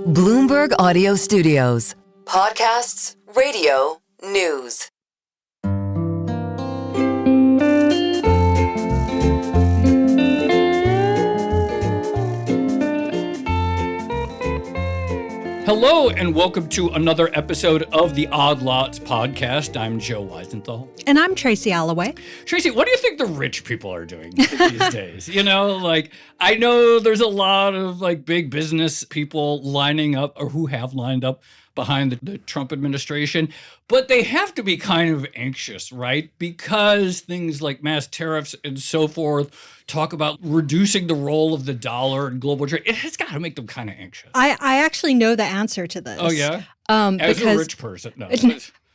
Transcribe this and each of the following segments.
Bloomberg Audio Studios. Podcasts, radio, news. Hello and welcome to another episode of the Odd Lots podcast. I'm Joe Weisenthal. And I'm Tracy Alloway. Tracy, what do you think the rich people are doing these days? You know, I know there's a lot of big business people lining up or who have lined up behind the Trump administration, but they have to be kind of anxious, right? Because things like mass tariffs and so forth talk about reducing the role of the dollar in global trade. It has got to make them kind of anxious. I actually know the answer to this. Oh, yeah? As a rich person, no.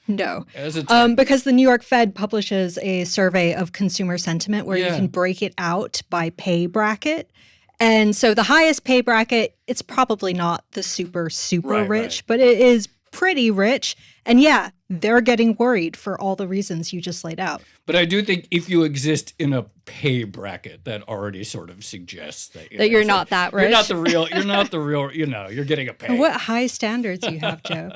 No, As a because the New York Fed publishes a survey of consumer sentiment where you can break it out by pay bracket. And so the highest pay bracket, it's probably not the super rich, but it is pretty rich. And yeah, they're getting worried for all the reasons you just laid out. But I do think if you exist in a pay bracket, that already sort of suggests that you're not that rich. You're not the real, you're getting a pay. What high standards you have, Joe.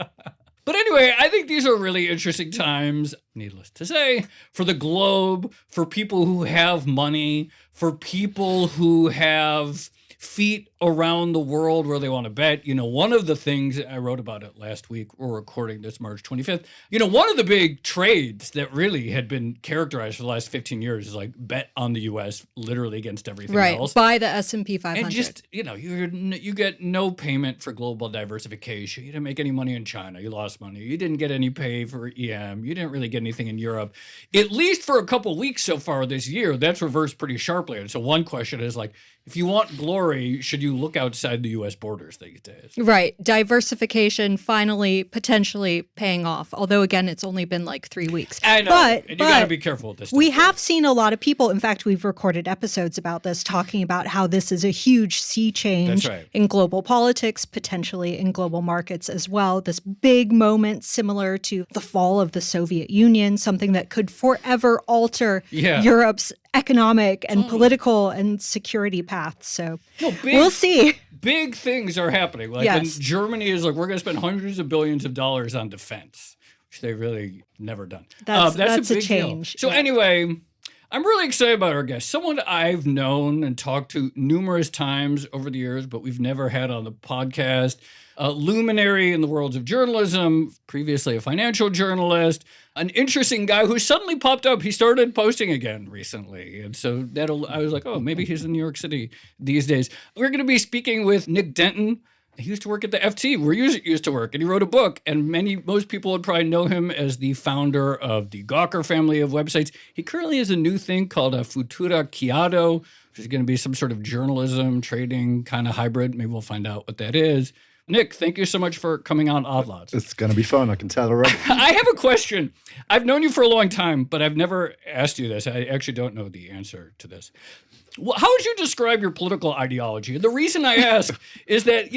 But anyway, I think these are really interesting times, needless to say, for the globe, for people who have money, for people who have feet around the world where they want to bet. You know, one of the things, I wrote about it last week, we're recording this March 25th, one of the big trades that really had been characterized for the last 15 years is bet on the U.S. literally against everything else. Buy the S&P 500. And just, you get no payment for global diversification. You didn't make any money in China. You lost money. You didn't get any pay for EM. You didn't really get anything in Europe. At least for a couple weeks so far this year, that's reversed pretty sharply. And so one question is if you want glory, should you look outside the U.S. borders these days? Right. Diversification finally potentially paying off. Although, again, it's only been 3 weeks. I know. And you got to be careful with this. We have seen a lot of people. In fact, we've recorded episodes about this, talking about how this is a huge sea change in global politics, potentially in global markets as well. This big moment similar to the fall of the Soviet Union, something that could forever alter Europe's economic and political and security paths. So we'll see. Big things are happening. And Germany is we're going to spend hundreds of billions of dollars on defense, which they've really never done. That's a big change. Deal. So anyway, I'm really excited about our guest, someone I've known and talked to numerous times over the years, but we've never had on the podcast. A luminary in the worlds of journalism, previously a financial journalist, an interesting guy who suddenly popped up. He started posting again recently. And so I was like, oh, maybe he's in New York City these days. We're going to be speaking with Nick Denton. He used to work at the FT, where you used to work, and he wrote a book. And most people would probably know him as the founder of the Gawker family of websites. He currently has a new thing called a Futura Chiado, which is going to be some sort of journalism, trading kind of hybrid. Maybe we'll find out what that is. Nick, thank you so much for coming on Odd Lots. It's going to be fun. I can tell already. I have a question. I've known you for a long time, but I've never asked you this. I actually don't know the answer to this. How would you describe your political ideology? The reason I ask is that,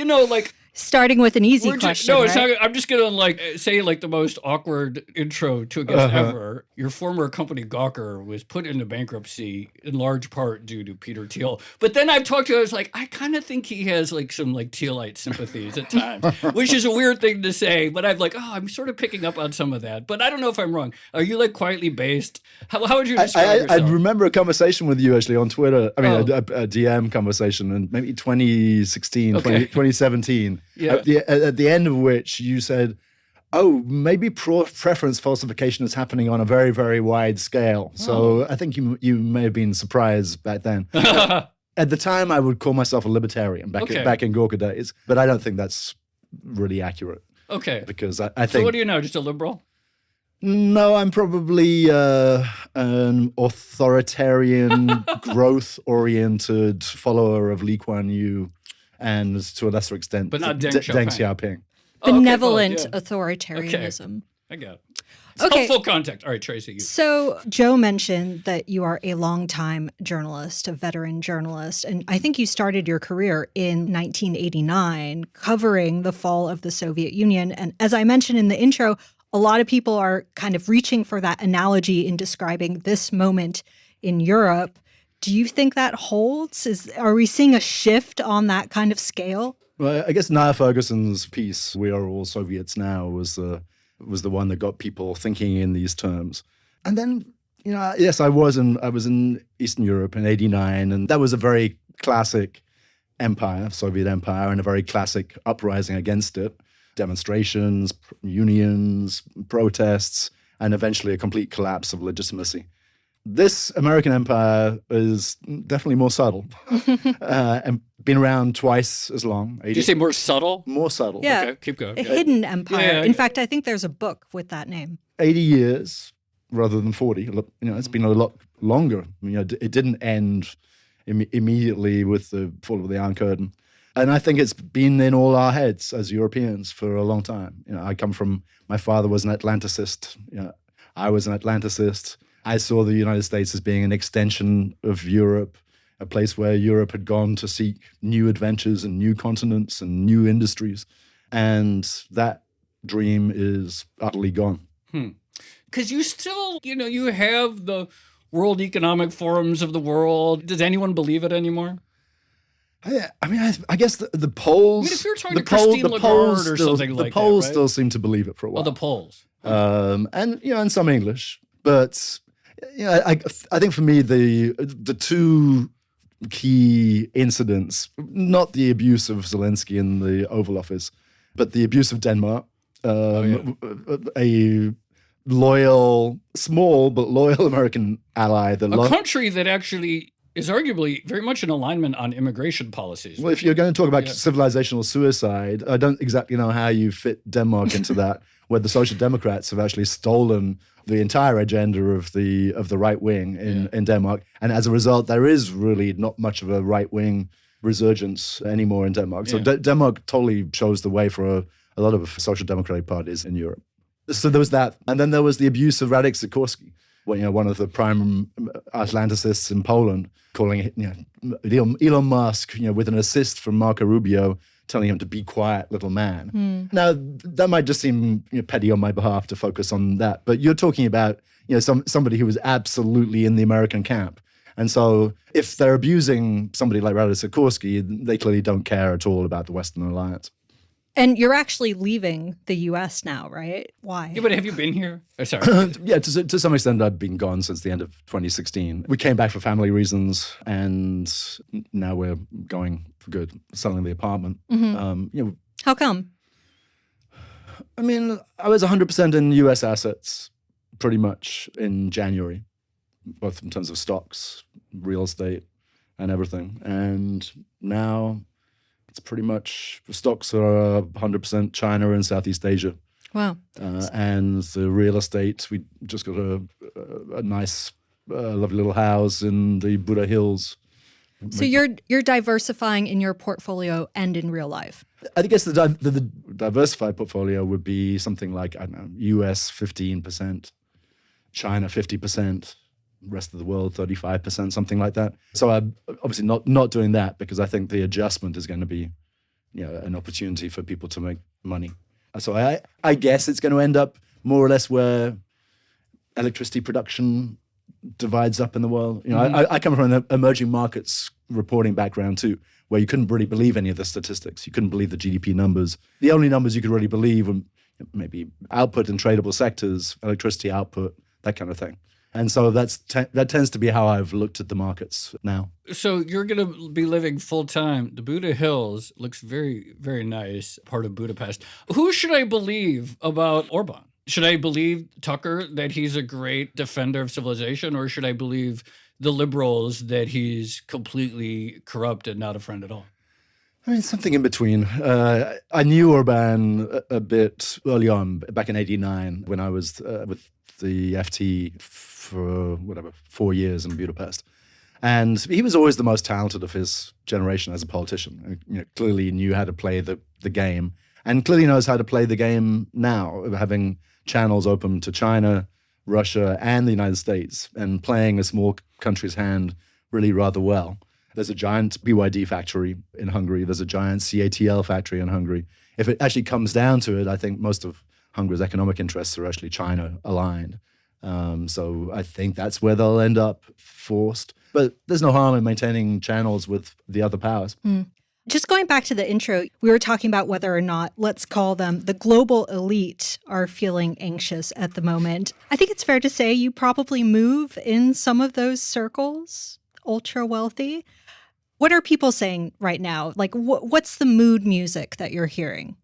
starting with an easy question. It's not, I'm just going to say the most awkward intro to a guest ever. Your former company Gawker was put into bankruptcy in large part due to Peter Thiel. But then I've talked to him, I was I kind of think he has some Thielite sympathies at times, which is a weird thing to say. But I'm sort of picking up on some of that. But I don't know if I'm wrong. Are you quietly based? How would you describe yourself? I remember a conversation with you actually on Twitter. I mean, a DM conversation in maybe 2016, 2017. Yeah. At the end of which you said, oh, maybe preference falsification is happening on a very, very wide scale. So I think you may have been surprised back then. At the time, I would call myself a libertarian back in Gawker days, but I don't think that's really accurate. Okay. Because I think... So what do you know, just a liberal? No, I'm probably an authoritarian, growth-oriented follower of Lee Kuan Yew, and to a lesser extent, but not Deng Xiaoping. Benevolent authoritarianism. Okay. I got it. It's helpful context. All right, Tracy. So Joe mentioned that you are a longtime journalist, a veteran journalist, and I think you started your career in 1989 covering the fall of the Soviet Union. And as I mentioned in the intro, a lot of people are kind of reaching for that analogy in describing this moment in Europe. Do you think that holds? Are we seeing a shift on that kind of scale? Well, I guess Niall Ferguson's piece, "We Are All Soviets Now," was the one that got people thinking in these terms. And then, yes, I was in Eastern Europe in '89, and that was a very classic empire, Soviet empire, and a very classic uprising against it. Demonstrations, unions, protests, and eventually a complete collapse of legitimacy. This American empire is definitely more subtle and been around twice as long. Did you say more subtle? More subtle. Yeah, okay, keep going. A hidden empire. Yeah. In fact, I think there's a book with that name. 80 years rather than 40. It's been a lot longer. It didn't end immediately with the fall of the Iron Curtain. And I think it's been in all our heads as Europeans for a long time. My father was an Atlanticist. I was an Atlanticist. I saw the United States as being an extension of Europe, a place where Europe had gone to seek new adventures and new continents and new industries. And that dream is utterly gone. Because you still, you have the World Economic Forums of the world. Does anyone believe it anymore? I guess the polls. If you're talking to Christine Lagarde or something like that, the polls right? still seem to believe it for a while. Oh, the polls. And some English, but I think for me the two key incidents, not the abuse of Zelensky in the Oval Office, but the abuse of Denmark, a loyal, small but loyal American ally. A country that actually is arguably very much in alignment on immigration policies. Well, if you're going to talk about civilizational suicide, I don't exactly know how you fit Denmark into that, where the Social Democrats have actually stolen the entire agenda of the right wing in Denmark. And as a result, there is really not much of a right wing resurgence anymore in Denmark. So Denmark totally shows the way for a lot of social democratic parties in Europe. So there was that. And then there was the abuse of Radek Sikorski, one of the prime Atlanticists in Poland, calling it, Elon Musk, with an assist from Marco Rubio, telling him to be quiet, little man. Now, that might just seem petty on my behalf to focus on that, but you're talking about somebody who was absolutely in the American camp. And so if they're abusing somebody like Radek Sikorski, they clearly don't care at all about the Western alliance. And you're actually leaving the U.S. now, right? Why? Yeah, but have you been here? Oh, sorry. Yeah, to some extent, I've been gone since the end of 2016. We came back for family reasons, and now we're going for good, selling the apartment. How come? I was 100% in U.S. assets pretty much in January, both in terms of stocks, real estate, and everything. And now it's pretty much, the stocks are 100% China and Southeast Asia. Wow. And the real estate, we just got a nice, lovely little house in the Buda Hills. So you're diversifying in your portfolio and in real life. I guess the diversified portfolio would be something like, I don't know, US 15%, China 50%, rest of the world 35%, something like that. So I'm obviously not doing that, because I think the adjustment is going to be an opportunity for people to make money. So I guess it's going to end up more or less where electricity production divides up in the world. I come from an emerging markets reporting background too, where you couldn't really believe any of the statistics. You couldn't believe the GDP numbers. The only numbers you could really believe were maybe output in tradable sectors, electricity output, that kind of thing. And so that tends to be how I've looked at the markets now. So you're going to be living full time. The Buda Hills looks very, very nice, part of Budapest. Who should I believe about Orban? Should I believe Tucker that he's a great defender of civilization, or should I believe the liberals that he's completely corrupt and not a friend at all? Something in between. I knew Orban a bit early on, back in '89, when I was with the FT for 4 years in Budapest. And he was always the most talented of his generation as a politician. Clearly knew how to play the game, and clearly knows how to play the game now, having channels open to China, Russia, and the United States, and playing a small country's hand really rather well. There's a giant BYD factory in Hungary. There's a giant CATL factory in Hungary. If it actually comes down to it, I think most of Hungary's economic interests are actually China aligned. So I think that's where they'll end up forced. But there's no harm in maintaining channels with the other powers. Just going back to the intro, we were talking about whether or not, let's call them the global elite, are feeling anxious at the moment. I think it's fair to say you probably move in some of those circles, ultra wealthy. What are people saying right now? Like, what's the mood music that you're hearing?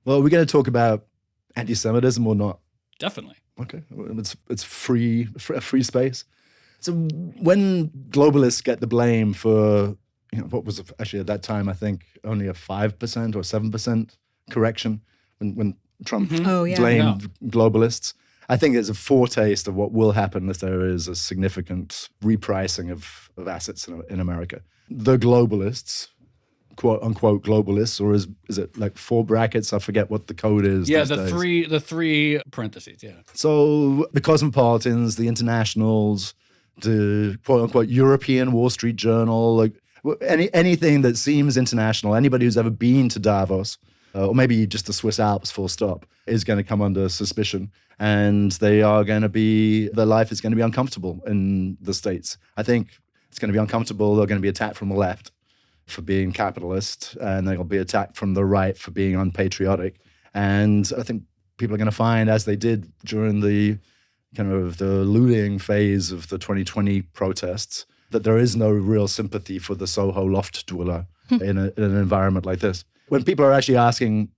Well, are we going to talk about anti-Semitism or not? Definitely. Okay, it's a free space. So when globalists get the blame for what was actually at that time, I think, only a 5% or 7% correction when Trump blamed globalists. I think it's a foretaste of what will happen if there is a significant repricing of assets in America. The globalists, quote unquote globalists, or is it like 4 brackets? I forget what the code is. Yeah, the three parentheses, yeah. So the cosmopolitans, the internationals, the quote unquote European Wall Street Journal, like anything that seems international, anybody who's ever been to Davos, or maybe just the Swiss Alps full stop, is going to come under suspicion. And their life is going to be uncomfortable in the States. I think it's going to be uncomfortable. They're going to be attacked from the left for being capitalist, and they'll be attacked from the right for being unpatriotic. And I think people are going to find, as they did during the kind of the looting phase of the 2020 protests, that there is no real sympathy for the Soho loft dweller in an environment like this. When people are actually asking,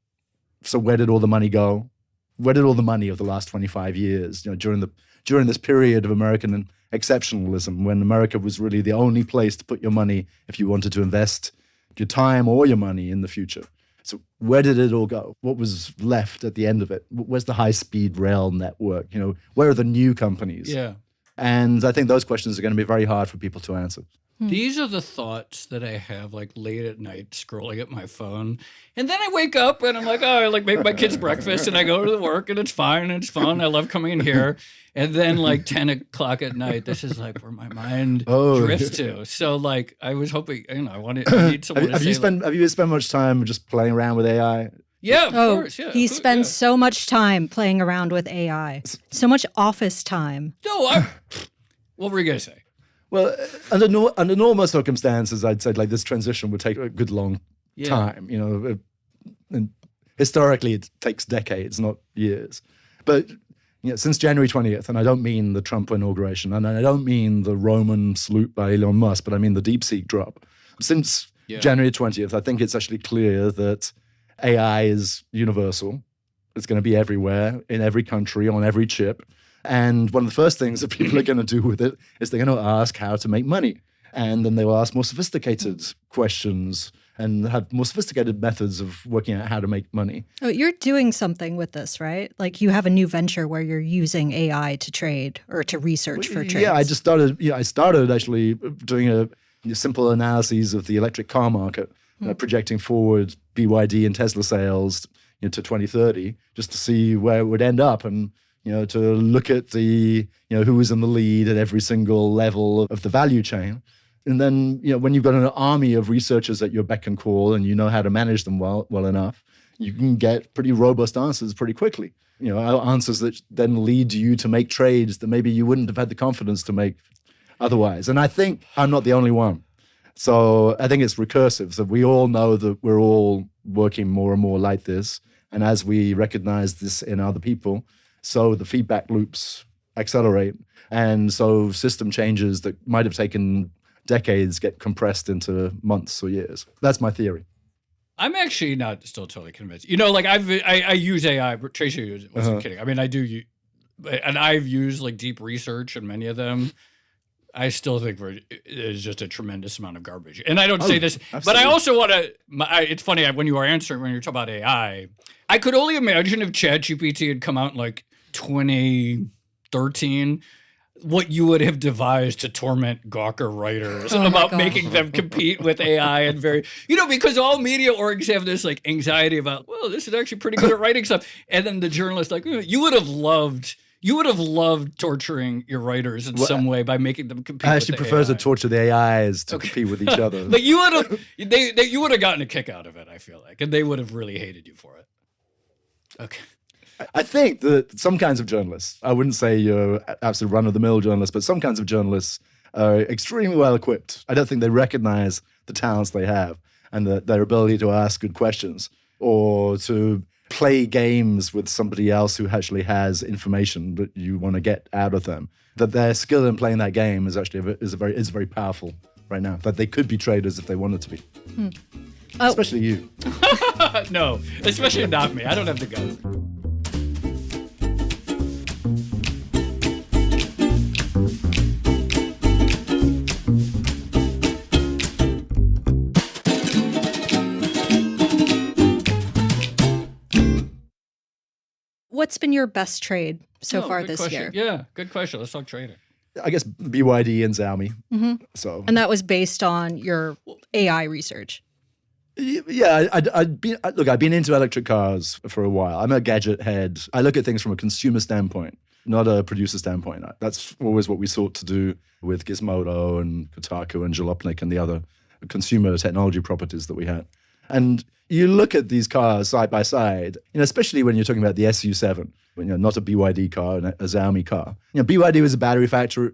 so where did all the money go? Where did all the money of the last 25 years, during this period of American exceptionalism, when America was really the only place to put your money if you wanted to invest your time or your money in the future? So where did it all go? What was left at the end of it? Where's the high-speed rail network? Where are the new companies? Yeah. And I think those questions are going to be very hard for people to answer. These are the thoughts that I have like late at night scrolling at my phone. And then I wake up and I'm like, oh, I like make my kids breakfast and I go to the work and it's fine and it's fun. I love coming in here. And then like 10 o'clock at night, this is like where my mind drifts to. So like I was hoping, I need someone have you spent much time just playing around with AI? Yeah, of course. Yeah, he spends so much time playing around with AI. So much office time. No, what were you going to say? Well, under normal circumstances, I'd say like this transition would take a good long time. And historically, it takes decades, not years. But since January 20th, and I don't mean the Trump inauguration, and I don't mean the Roman salute by Elon Musk, but I mean the DeepSeek drop. Since January 20th, I think it's actually clear that AI is universal. It's going to be everywhere, in every country, on every chip. And one of the first things that people are going to do with it is they're going to ask how to make money. And then they will ask more sophisticated questions and have more sophisticated methods of working out how to make money. Oh, you're doing something with this, right? Like you have a new venture where you're using AI to trade or to research for trades. Yeah, I started actually doing a simple analyses of the electric car market, projecting forward BYD and Tesla sales to 2030, just to see where it would end up, and to look at the who was in the lead at every single level of the value chain. And then when you've got an army of researchers at your beck and call, and you know how to manage them well enough, you can get pretty robust answers pretty quickly. Answers that then lead you to make trades that maybe you wouldn't have had the confidence to make otherwise. And I think I'm not the only one. So I think it's recursive. So we all know that we're all working more and more like this. And as we recognize this in other people, so the feedback loops accelerate. And so system changes that might have taken decades get compressed into months or years. That's my theory. I'm actually not still totally convinced. I use AI, but Tracy wasn't kidding. I mean, I do, and I've used like deep research in many of them. I still think it's just a tremendous amount of garbage. And I don't say this, absolutely. But I also want to, it's funny, when you were talking about AI, I could only imagine if ChatGPT had come out in like 2013, what you would have devised to torment Gawker writers about making them compete with AI and because all media orgs have this like anxiety about, well, this is actually pretty good at writing stuff. And then the journalist you would have loved torturing your writers in some way by making them compete. I actually prefer to torture the AIs to compete with each other. But you would have gotten a kick out of it, I feel like, and they would have really hated you for it. Okay. I think that some kinds of journalists, I wouldn't say you're absolute run-of-the-mill journalists, but some kinds of journalists are extremely well equipped. I don't think they recognize the talents they have. and their ability to ask good questions or to play games with somebody else who actually has information that you want to get out of them. That their skill in playing that game is actually very powerful right now. That they could be traders if they wanted to be. Especially you. No, especially not me. I don't have the guns. What's been your best trade so far this question. year? Yeah, good question. Let's talk trading. I guess BYD and Xiaomi. So, and that was based on your AI research. Yeah, I've been into electric cars for a while. I'm a gadget head. I look at things from a consumer standpoint, not a producer standpoint. That's always what we sought to do with Gizmodo and Kotaku and Jalopnik and the other consumer technology properties that we had. And you look at these cars side by side, especially when you're talking about the SU7, not a BYD car and a Xiaomi car. BYD was a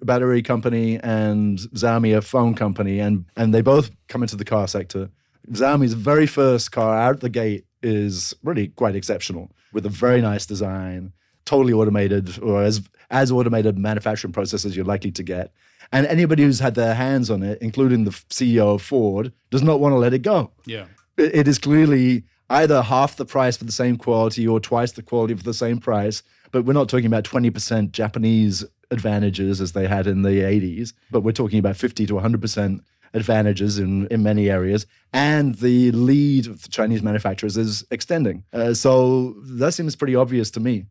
battery company, and Xiaomi a phone company, and they both come into the car sector. Xiaomi's very first car out the gate is really quite exceptional, with a very nice design, totally automated, or as automated manufacturing process as you're likely to get. And anybody who's had their hands on it, including the CEO of Ford, does not want to let it go. Yeah. It is clearly either half the price for the same quality or twice the quality for the same price. But we're not talking about 20% Japanese advantages as they had in the 80s, but we're talking about 50 to 100% advantages in many areas. And the lead of the Chinese manufacturers is extending. So that seems pretty obvious to me.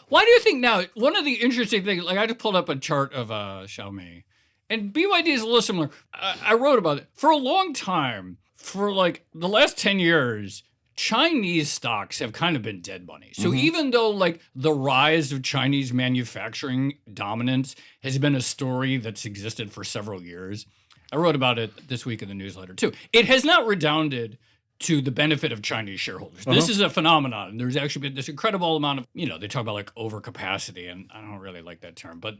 Why do you think now, one of the interesting things, like I just pulled up a chart of Xiaomi, and BYD is a little similar. I wrote about it. For a long time, for like the last 10 years, Chinese stocks have kind of been dead money. So even though like the rise of Chinese manufacturing dominance has been a story that's existed for several years, I wrote about it this week in the newsletter too. It has not redounded to the benefit of Chinese shareholders. This is a phenomenon. There's actually been this incredible amount of, they talk about like overcapacity, and I don't really like that term, but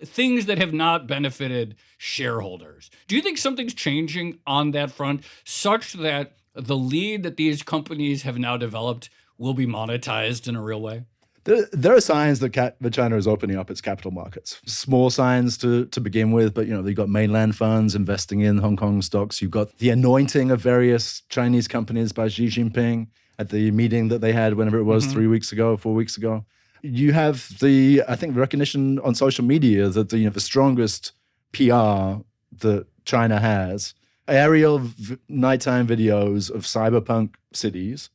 things that have not benefited shareholders. Do you think something's changing on that front such that the lead that these companies have now developed will be monetized in a real way? There are signs that China is opening up its capital markets. Small signs to begin with, but you've got mainland funds investing in Hong Kong stocks. You've got the anointing of various Chinese companies by Xi Jinping at the meeting that they had, whenever it was, 3 weeks ago, 4 weeks ago. You have the recognition on social media that the strongest PR that China has, aerial nighttime videos of cyberpunk cities,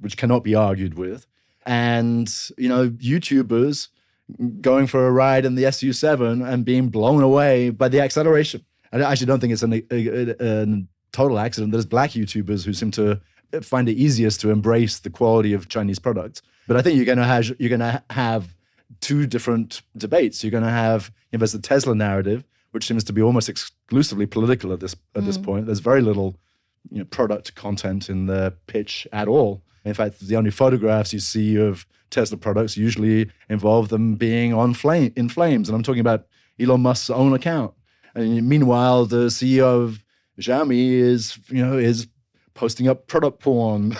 which cannot be argued with. And, YouTubers going for a ride in the SU7 and being blown away by the acceleration. I actually don't think it's a total accident. There's black YouTubers who seem to find it easiest to embrace the quality of Chinese products. But I think you're going to have two different debates. You're going to have, there's the Tesla narrative, which seems to be almost exclusively political at this point. There's very little, product content in the pitch at all. In fact, the only photographs you see of Tesla products usually involve them being in flames. And I'm talking about Elon Musk's own account. And meanwhile, the CEO of Xiaomi is posting up product porn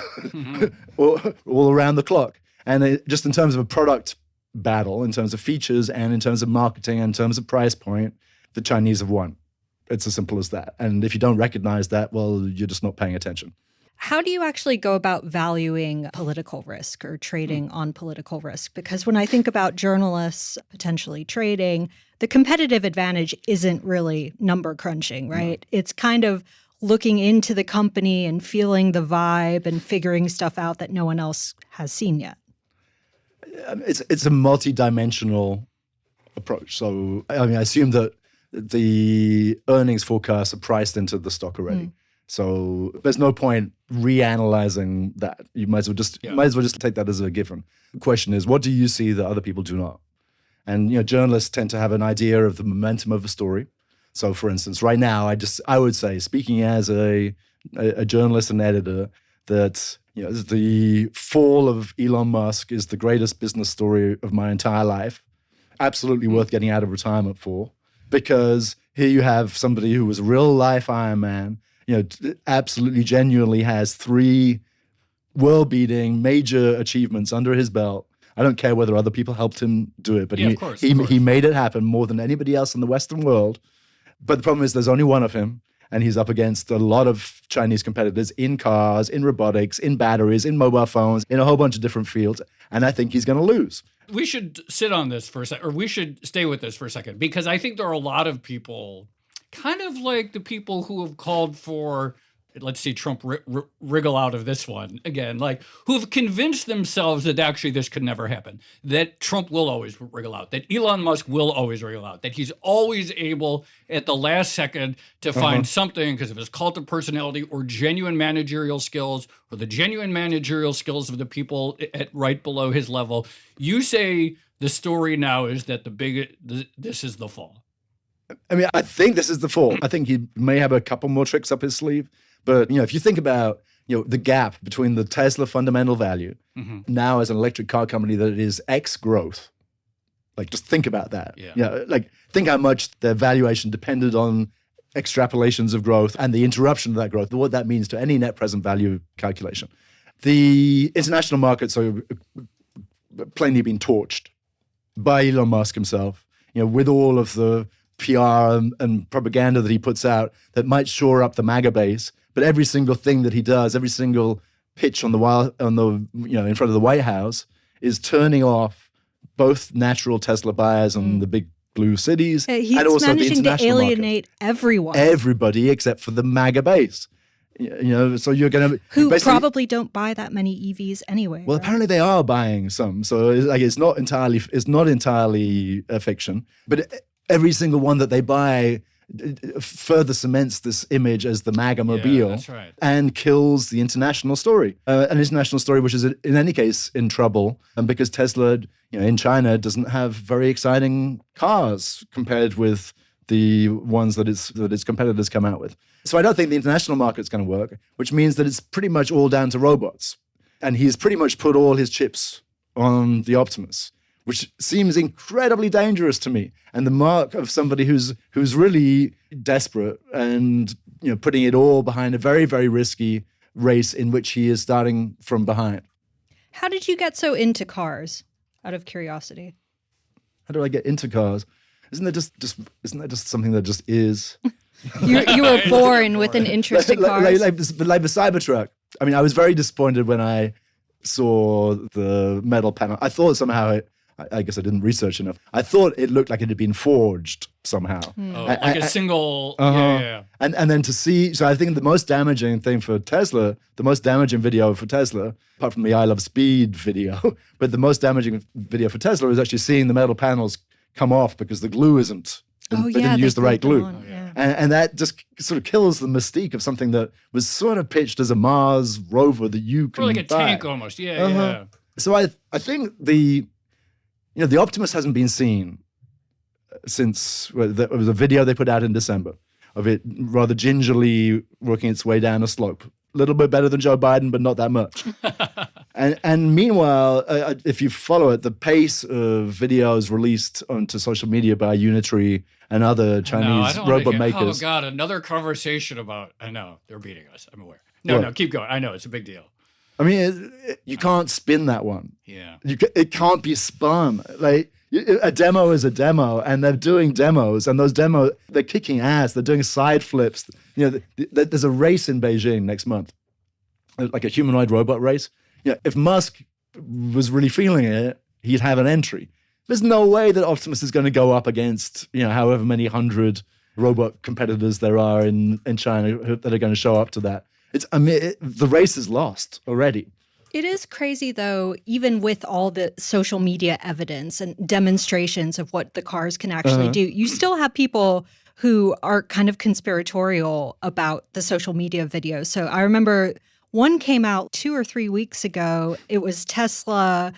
all around the clock. And just in terms of a product battle, in terms of features and in terms of marketing and in terms of price point, the Chinese have won. It's as simple as that. And if you don't recognize that, well, you're just not paying attention. How do you actually go about valuing political risk or trading on political risk? Because when I think about journalists potentially trading, the competitive advantage isn't really number crunching, right? No. It's kind of looking into the company and feeling the vibe and figuring stuff out that no one else has seen yet. It's a multi-dimensional approach. So, I assume that the earnings forecasts are priced into the stock already. So there's no point reanalyzing that. You might as well just take that as a given. The question is, what do you see that other people do not? And journalists tend to have an idea of the momentum of a story. So, for instance, right now, I would say, speaking as a journalist and editor, that the fall of Elon Musk is the greatest business story of my entire life. Absolutely worth getting out of retirement for, because here you have somebody who was a real life Iron Man, absolutely genuinely has 3 world-beating major achievements under his belt. I don't care whether other people helped him do it, but he made it happen more than anybody else in the Western world. But the problem is there's only one of him, and he's up against a lot of Chinese competitors in cars, in robotics, in batteries, in mobile phones, in a whole bunch of different fields. And I think he's going to lose. We should sit on this for a second, or we should stay with this for a second, because I think there are a lot of people, kind of like the people who have called for, let's see Trump wriggle out of this one again, like who have convinced themselves that actually this could never happen, that Trump will always wriggle out, that Elon Musk will always wriggle out, that he's always able at the last second to find something because of his cult of personality or genuine managerial skills or the genuine managerial skills of the people at right below his level. You say the story now is that this is the fall. I mean, I think this is the fall. I think he may have a couple more tricks up his sleeve. But, if you think about, the gap between the Tesla fundamental value now as an electric car company that it is X growth, like just think about that. Yeah. Think how much their valuation depended on extrapolations of growth and the interruption of that growth, what that means to any net present value calculation. The international markets are plainly being torched by Elon Musk himself, with all of the PR and propaganda that he puts out that might shore up the MAGA base. But every single thing that he does, every single pitch in front of the White House is turning off both natural Tesla buyers in the big blue cities he's and also managing the international to alienate everyone. Everybody except for the MAGA base. So you're going to who probably don't buy that many EVs anyway. Well, right? apparently they are buying some, so it's not entirely a fiction. But every single one that they buy further cements this image as the MAGA mobile, that's right, and kills the international story. An international story which is in any case in trouble, and because Tesla, in China doesn't have very exciting cars compared with the ones that its competitors come out with. So I don't think the international market's going to work, which means that it's pretty much all down to robots. And he's pretty much put all his chips on the Optimus, which seems incredibly dangerous to me, and the mark of somebody who's really desperate and putting it all behind a very, very risky race in which he is starting from behind. How did you get so into cars? Out of curiosity. How do I get into cars? Isn't that just something that just is? You were born with an interest in cars. Like the Cybertruck. I mean, I was very disappointed when I saw the metal panel. I thought somehow I guess I didn't research enough. I thought it looked like it had been forged somehow. Like a single, And then to see, so I think the most damaging thing for Tesla, the most damaging video for Tesla, apart from the I Love Speed video, but the most damaging video for Tesla was actually seeing the metal panels come off because the glue isn't, they didn't use the right glue. And that just sort of kills the mystique of something that was sort of pitched as a Mars rover that you can or like a buy. tank almost, yeah. So I think the Optimus hasn't been seen since there was a video they put out in December of it rather gingerly working its way down a slope. A little bit better than Joe Biden, but not that much. And meanwhile, if you follow it, the pace of videos released onto social media by Unitree and other Chinese robot makers. Oh, God, another conversation about, I know, they're beating us. I'm aware. No, keep going. I know, it's a big deal. I mean, you can't spin that one. Yeah. It can't be spun. Like, a demo is a demo, and they're doing demos, and those demos, they're kicking ass. They're doing side flips. There's a race in Beijing next month, like a humanoid robot race. If Musk was really feeling it, he'd have an entry. There's no way that Optimus is going to go up against, however many hundred robot competitors there are in China that are going to show up to that. The race is lost already. It is crazy, though, even with all the social media evidence and demonstrations of what the cars can actually do, you still have people who are kind of conspiratorial about the social media videos. So I remember one came out 2 or 3 weeks ago. It was Tesla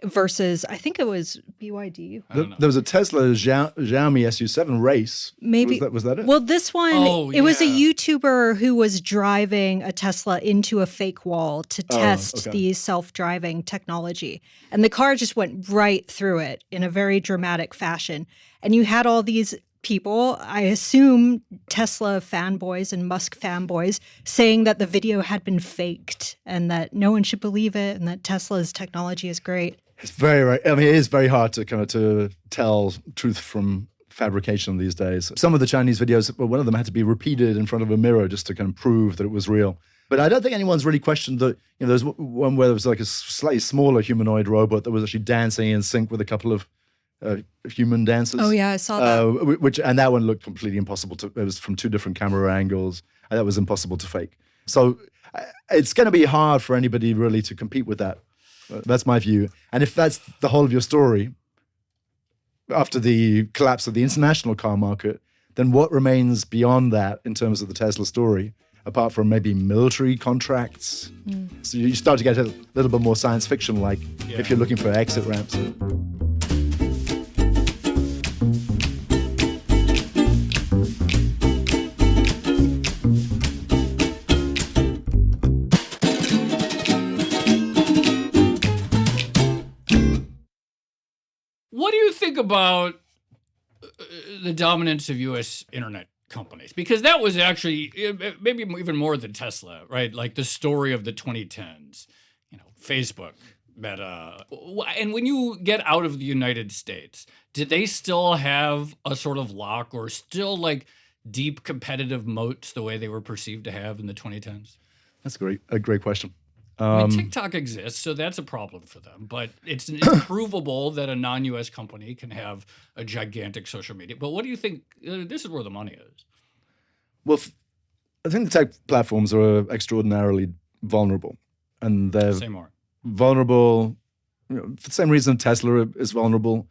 versus, I think it was BYD. There was a Tesla Xiaomi SU7 race. Maybe. Was that it? Well, this one, it was a YouTuber who was driving a Tesla into a fake wall to test the self-driving technology. And the car just went right through it in a very dramatic fashion. And you had all these people, I assume Tesla fanboys and Musk fanboys, saying that the video had been faked and that no one should believe it and that Tesla's technology is great. It's very, I mean, it is very hard to tell truth from fabrication these days. Some of the Chinese videos, well, one of them had to be repeated in front of a mirror just to kind of prove that it was real. But I don't think anyone's really questioned that, there's one where there was like a slightly smaller humanoid robot that was actually dancing in sync with a couple of human dancers. Oh, yeah, I saw that. And that one looked completely impossible it was from two different camera angles. And that was impossible to fake. So it's going to be hard for anybody really to compete with that. That's my view. And if that's the whole of your story, after the collapse of the international car market, then what remains beyond that in terms of the Tesla story, apart from maybe military contracts? So you start to get a little bit more science fiction-like if you're looking for exit ramps. What do you think about the dominance of U.S. internet companies? Because that was actually maybe even more than Tesla, right? Like the story of the 2010s, Facebook, Meta. And when you get out of the United States, did they still have a sort of lock or still like deep competitive moats the way they were perceived to have in the 2010s? That's a great question. I mean, TikTok exists, so that's a problem for them. But it's provable that a non-U.S. company can have a gigantic social media. But what do you think? This is where the money is. Well, I think the tech platforms are extraordinarily vulnerable. And they're vulnerable for the same reason Tesla is vulnerable.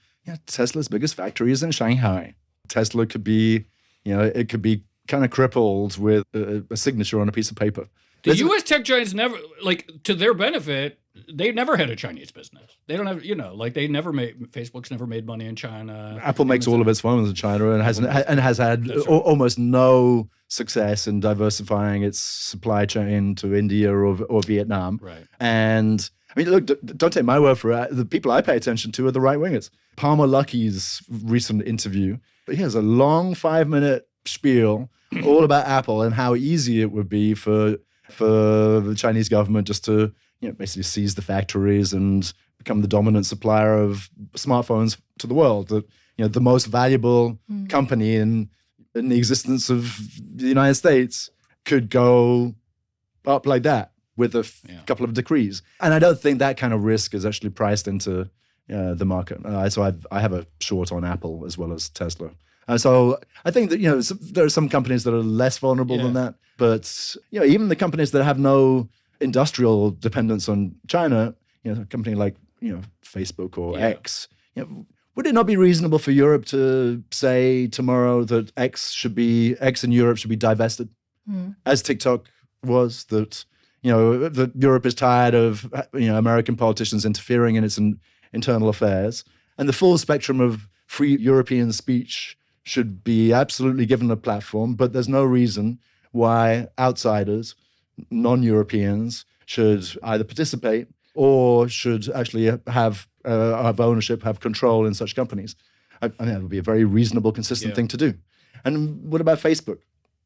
Tesla's biggest factory is in Shanghai. Tesla could be, it could be kind of crippled with a signature on a piece of paper. The U.S. tech giants never, to their benefit, they never had a Chinese business. They don't have, Facebook's never made money in China. Apple makes all of its phones in China and has had almost no success in diversifying its supply chain to India or Vietnam. Right. And I mean, look, don't take my word for it. The people I pay attention to are the right wingers. Palmer Luckey's recent interview, he has a long 5-minute spiel all about Apple and how easy it would be for the Chinese government just to basically seize the factories and become the dominant supplier of smartphones to the world. That the most valuable company in the existence of the United States could go up like that with a couple of decrees. And I don't think that kind of risk is actually priced into the market. So I have a short on Apple as well as Tesla. So I think that there are some companies that are less vulnerable than that. But even the companies that have no industrial dependence on China, a company like Facebook or X, would it not be reasonable for Europe to say tomorrow that X in Europe should be divested, as TikTok was? That that Europe is tired of American politicians interfering in its internal affairs, and the full spectrum of free European speech should be absolutely given a platform, but there's no reason why outsiders, non-Europeans, should either participate or should actually have ownership, have control in such companies. I mean, that would be a very reasonable, consistent thing to do. And what about Facebook?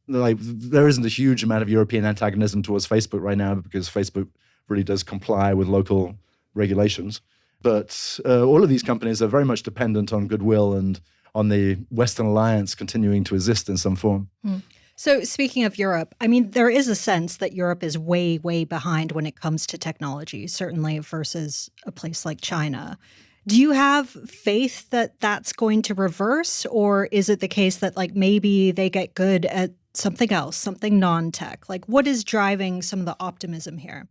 There isn't a huge amount of European antagonism towards Facebook right now because Facebook really does comply with local regulations. But all of these companies are very much dependent on goodwill and on the Western alliance continuing to exist in some form. So speaking of Europe, I mean, there is a sense that Europe is way, way behind when it comes to technology, certainly versus a place like China. Do you have faith that that's going to reverse? Or is it the case that maybe they get good at something else, something non-tech? What is driving some of the optimism here?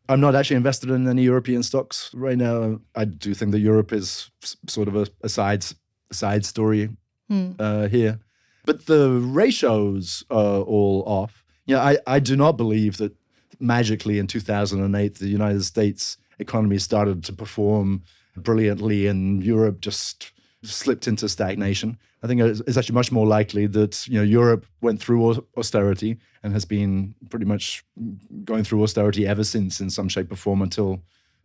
I'm not actually invested in any European stocks right now. I do think that Europe is sort of a side story here. But the ratios are all off. I do not believe that magically in 2008, the United States economy started to perform brilliantly and Europe just slipped into stagnation. I think it's actually much more likely that Europe went through austerity and has been pretty much going through austerity ever since in some shape or form until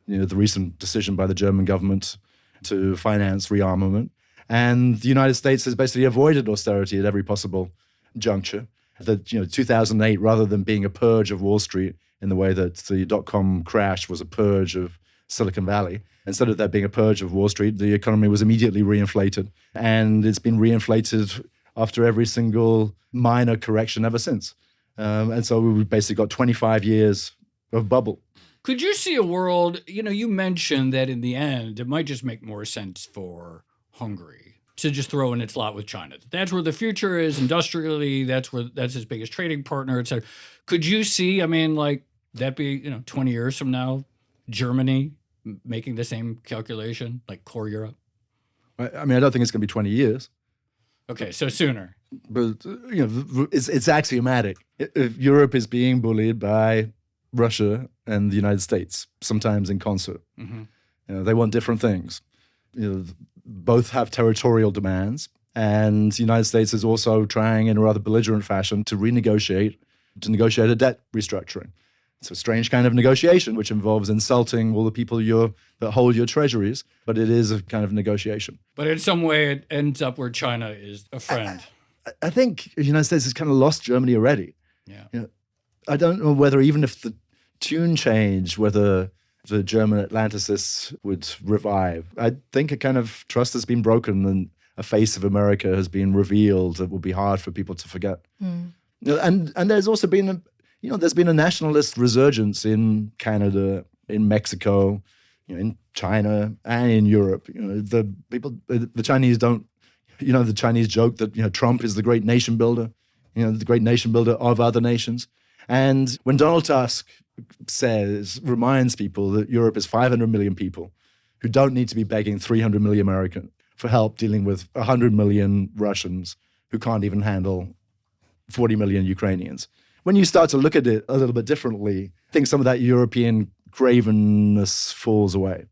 the recent decision by the German government to finance rearmament. And the United States has basically avoided austerity at every possible juncture. That 2008, rather than being a purge of Wall Street in the way that the dot-com crash was a purge of Silicon Valley, instead of that being a purge of Wall Street, the economy was immediately reinflated. And it's been reinflated after every single minor correction ever since. And so we've basically got 25 years of bubble. Could you see a world, you mentioned that in the end, it might just make more sense for Hungary to just throw in its lot with China. That's where the future is industrially. That's his biggest trading partner, et cetera. Could you see, that be, 20 years from now, Germany making the same calculation, like core Europe? I don't think it's going to be 20 years. Okay, so sooner. But, it's axiomatic. If Europe is being bullied by Russia and the United States, sometimes in concert, they want different things. Both have territorial demands, and the United States is also trying in a rather belligerent fashion to negotiate a debt restructuring. It's a strange kind of negotiation, which involves insulting all the people that hold your treasuries, but it is a kind of negotiation. But in some way, it ends up where China is a friend. I think the United States has kind of lost Germany already. Yeah. I don't know whether even if the tune changed, whether the German Atlanticists would revive. I think a kind of trust has been broken and a face of America has been revealed that will be hard for people to forget. And there's also been there's been a nationalist resurgence in Canada, in Mexico, in China, and in Europe. The Chinese don't, the Chinese joke that, Trump is the great nation builder, the great nation builder of other nations. And when Donald Tusk reminds people that Europe is 500 million people who don't need to be begging 300 million Americans for help dealing with 100 million Russians who can't even handle 40 million Ukrainians. When you start to look at it a little bit differently, I think some of that European cravenness falls away.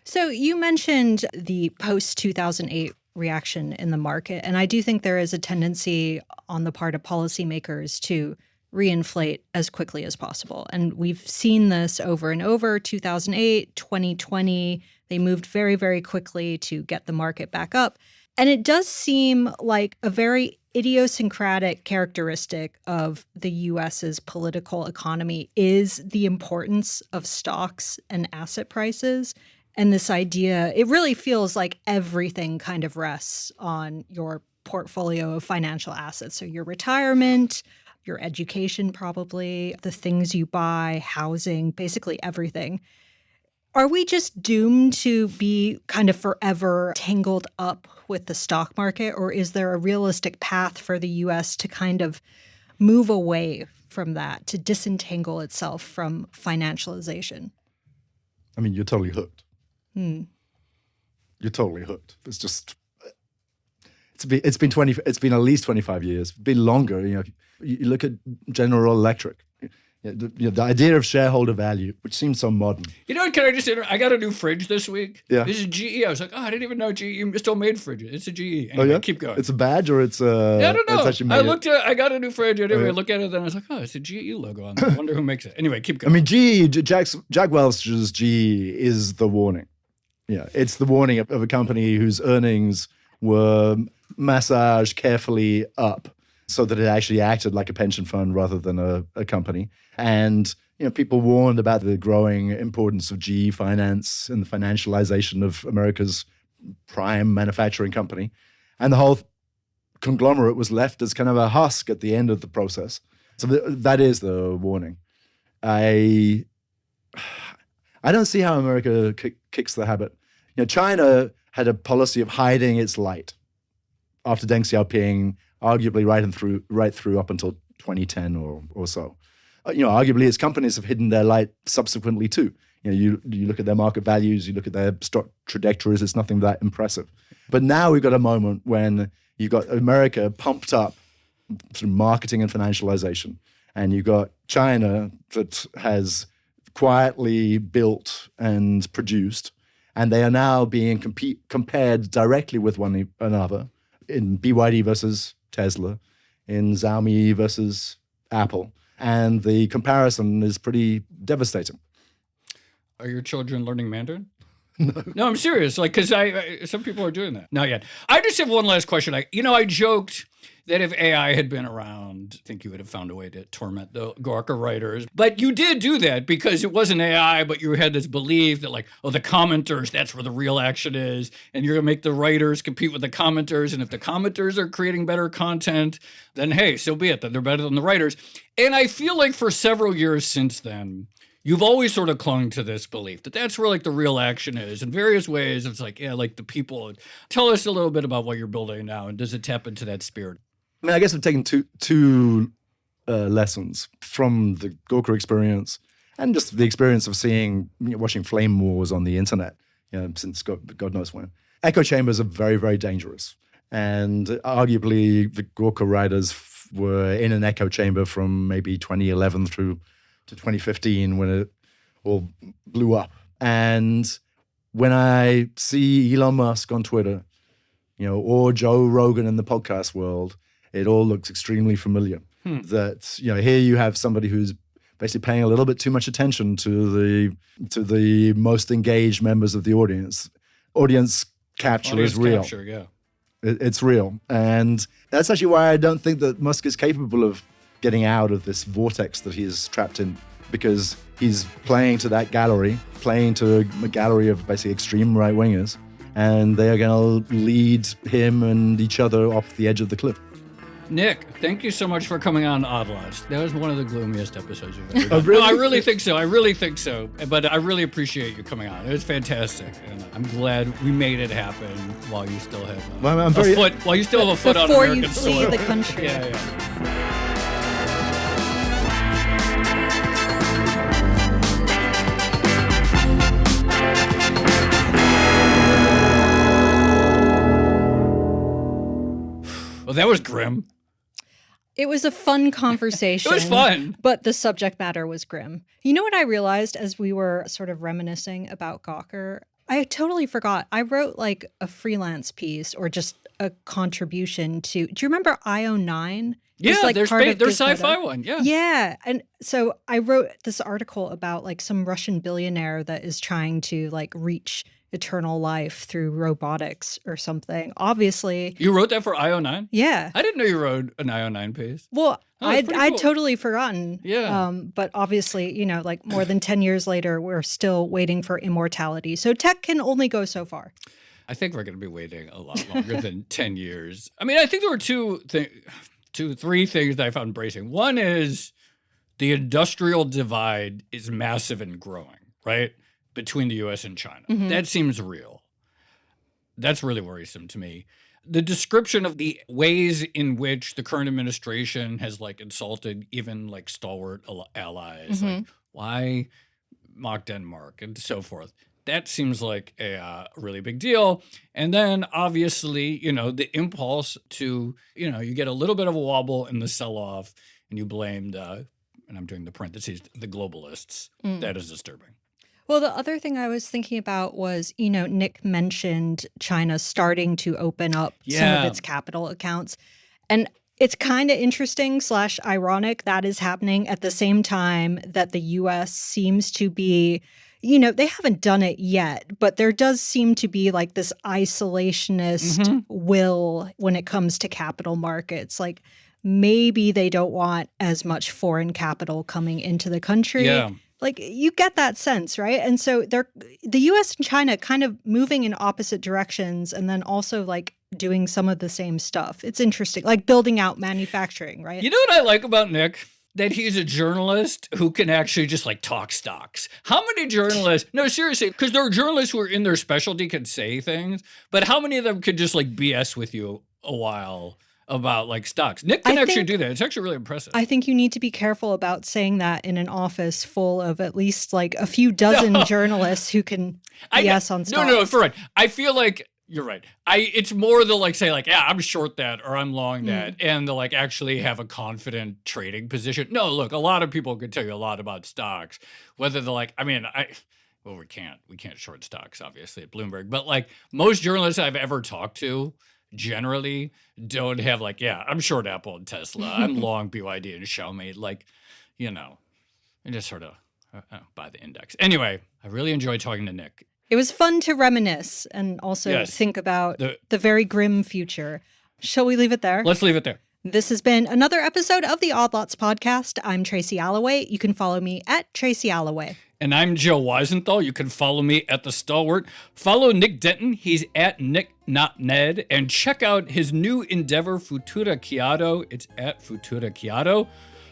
So you mentioned the post-2008 reaction in the market, and I do think there is a tendency on the part of policymakers to reinflate as quickly as possible. And we've seen this over and over, 2008, 2020. They moved very, very quickly to get the market back up. And it does seem like a very idiosyncratic characteristic of the U.S.'s political economy is the importance of stocks and asset prices. And this idea, it really feels like everything kind of rests on your portfolio of financial assets. So your retirement, your education probably, the things you buy, housing, basically everything. Are we just doomed to be kind of forever tangled up with the stock market, or is there a realistic path for the U.S. to kind of move away from that, to disentangle itself from financialization? You're totally hooked. You're totally hooked. It's just, it's been at least 25 years, it's been longer. You look at General Electric. The idea of shareholder value, which seems so modern. Can I just I got a new fridge this week. Yeah. This is GE. I was like, I didn't even know GE still made fridges. It's a GE. Anyway, keep going. It's a badge or it's I don't know. It's actually I got a new fridge. I didn't look at it. Then I was like, it's a GE logo on there. I wonder who makes it. Anyway, keep going. Jack Welch's GE is the warning. It's the warning of a company whose earnings were massaged carefully up so that it actually acted like a pension fund rather than a company. And people warned about the growing importance of GE finance and the financialization of America's prime manufacturing company. And the whole conglomerate was left as kind of a husk at the end of the process. So that is the warning. I don't see how America kicks the habit. China had a policy of hiding its light after Deng Xiaoping, arguably right through up until 2010 or so. Arguably its companies have hidden their light subsequently too. You look at their market values, you look at their stock trajectories, it's nothing that impressive. But now we've got a moment when you've got America pumped up through marketing and financialization, and you've got China that has quietly built and produced, and they are now being compared directly with one another in BYD versus Tesla, in Xiaomi versus Apple. And the comparison is pretty devastating. Are your children learning Mandarin? No, I'm serious. Like, because some people are doing that. Not yet. I just have one last question. I joked that if AI had been around, I think you would have found a way to torment the Gawker writers. But you did do that because it wasn't AI, but you had this belief that the commenters, that's where the real action is. And you're going to make the writers compete with the commenters. And if the commenters are creating better content, then hey, so be it. Then they're better than the writers. And I feel like for several years since then, you've always sort of clung to this belief that that's where the real action is in various ways. It's the people. Tell us a little bit about what you're building now, and does it tap into that spirit? I mean, I guess I've taken two lessons from the Gawker experience and just the experience of watching flame wars on the internet, since God knows when. Echo chambers are very, very dangerous. And arguably the Gawker writers were in an echo chamber from maybe 2011 through to 2015 when it all blew up. And when I see Elon Musk on Twitter, or Joe Rogan in the podcast world, it all looks extremely familiar. That, here you have somebody who's basically paying a little bit too much attention to the most engaged members of the audience. Audience capture is real. It's real. And that's actually why I don't think that Musk is capable of getting out of this vortex that he's trapped in, because he's playing to that gallery, playing to a gallery of basically extreme right-wingers, and they are going to lead him and each other off the edge of the cliff. Nick, thank you so much for coming on Odd Lots. That was one of the gloomiest episodes you've ever done. Oh, really? No, I really think so. But I really appreciate you coming on. It was fantastic. And I'm glad we made it happen while you still have while you still have a foot on American soil. Before you flee the country. Yeah. Well, that was grim. It was a fun conversation. It was fun. But the subject matter was grim. You know what I realized as we were sort of reminiscing about Gawker? I totally forgot. I wrote a freelance piece or just a contribution to, do you remember IO9? Yeah, there's sci-fi one. Yeah. Yeah. And so I wrote this article about some Russian billionaire that is trying to reach eternal life through robotics or something. Obviously. You wrote that for IO9? Yeah. I didn't know you wrote an IO9 piece. Well, I'd cool. totally forgotten. Yeah. But obviously, more than 10 years later, we're still waiting for immortality. So tech can only go so far. I think we're going to be waiting a lot longer than 10 years. I mean, I think there were three things that I found bracing. One is the industrial divide is massive and growing, right? Between the U.S. and China. Mm-hmm. That seems real. That's really worrisome to me. The description of the ways in which the current administration has insulted even stalwart allies, mm-hmm. Why mock Denmark and so forth. That seems like a really big deal. And then obviously, the impulse to, you get a little bit of a wobble in the sell-off and you blamed, and I'm doing the parentheses, the globalists. That is disturbing. Well, the other thing I was thinking about was, Nick mentioned China starting to open up some of its capital accounts. And it's kind of interesting / ironic that is happening at the same time that the U.S. seems to be, they haven't done it yet, but there does seem to be this isolationist will when it comes to capital markets. Maybe they don't want as much foreign capital coming into the country. Yeah. You get that sense, right? And so the U.S. and China kind of moving in opposite directions and then also doing some of the same stuff. It's interesting, building out manufacturing, right? You know what I like about Nick? That he's a journalist who can actually just talk stocks. How many journalists, no, seriously, because there are journalists who are in their specialty can say things, but how many of them could just BS with you a while about stocks? Nick can actually do that. It's actually really impressive. I think you need to be careful about saying that in an office full of at least a few dozen journalists who can BS on stocks. No, for right. I feel you're right. It's more they'll say yeah, I'm short that or I'm long that, and they'll actually have a confident trading position. No, look, a lot of people could tell you a lot about stocks. Whether they're we can't short stocks obviously at Bloomberg, but most journalists I've ever talked to generally don't have I'm short Apple and Tesla. I'm long BYD and Xiaomi. And just sort of buy the index. Anyway, I really enjoyed talking to Nick. It was fun to reminisce and also think about the very grim future. Shall we leave it there? Let's leave it there. This has been another episode of the Odd Lots podcast. I'm Tracy Alloway. You can follow me at Tracy Alloway. And I'm Joe Weisenthal. You can follow me at The Stalwart. Follow Nick Denton. He's at Nick, not Ned. And check out his new endeavor, Futura Chiato. It's at Futura Chiato.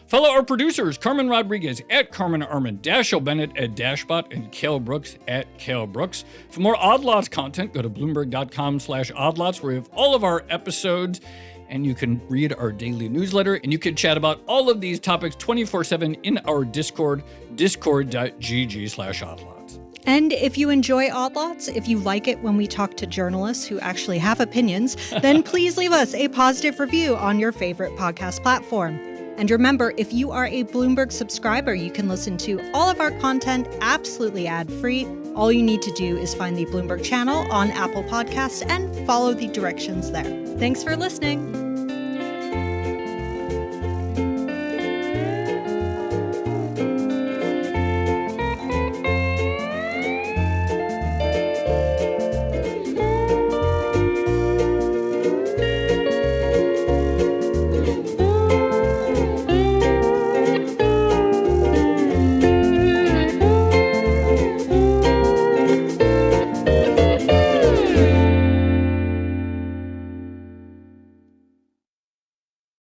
Follow our producers, Carmen Rodriguez at Carmen Arman, Dashiell Bennett at Dashbot, and Cale Brooks at Cale Brooks. For more Odd Lots content, go to Bloomberg.com/oddlots, where we have all of our episodes. And you can read our daily newsletter, and you can chat about all of these topics 24/7 in our Discord, discord.gg/oddlots. And if you enjoy Odd Lots, if you like it when we talk to journalists who actually have opinions, then please leave us a positive review on your favorite podcast platform. And remember, if you are a Bloomberg subscriber, you can listen to all of our content absolutely ad-free. All you need to do is find the Bloomberg channel on Apple Podcasts and follow the directions there. Thanks for listening.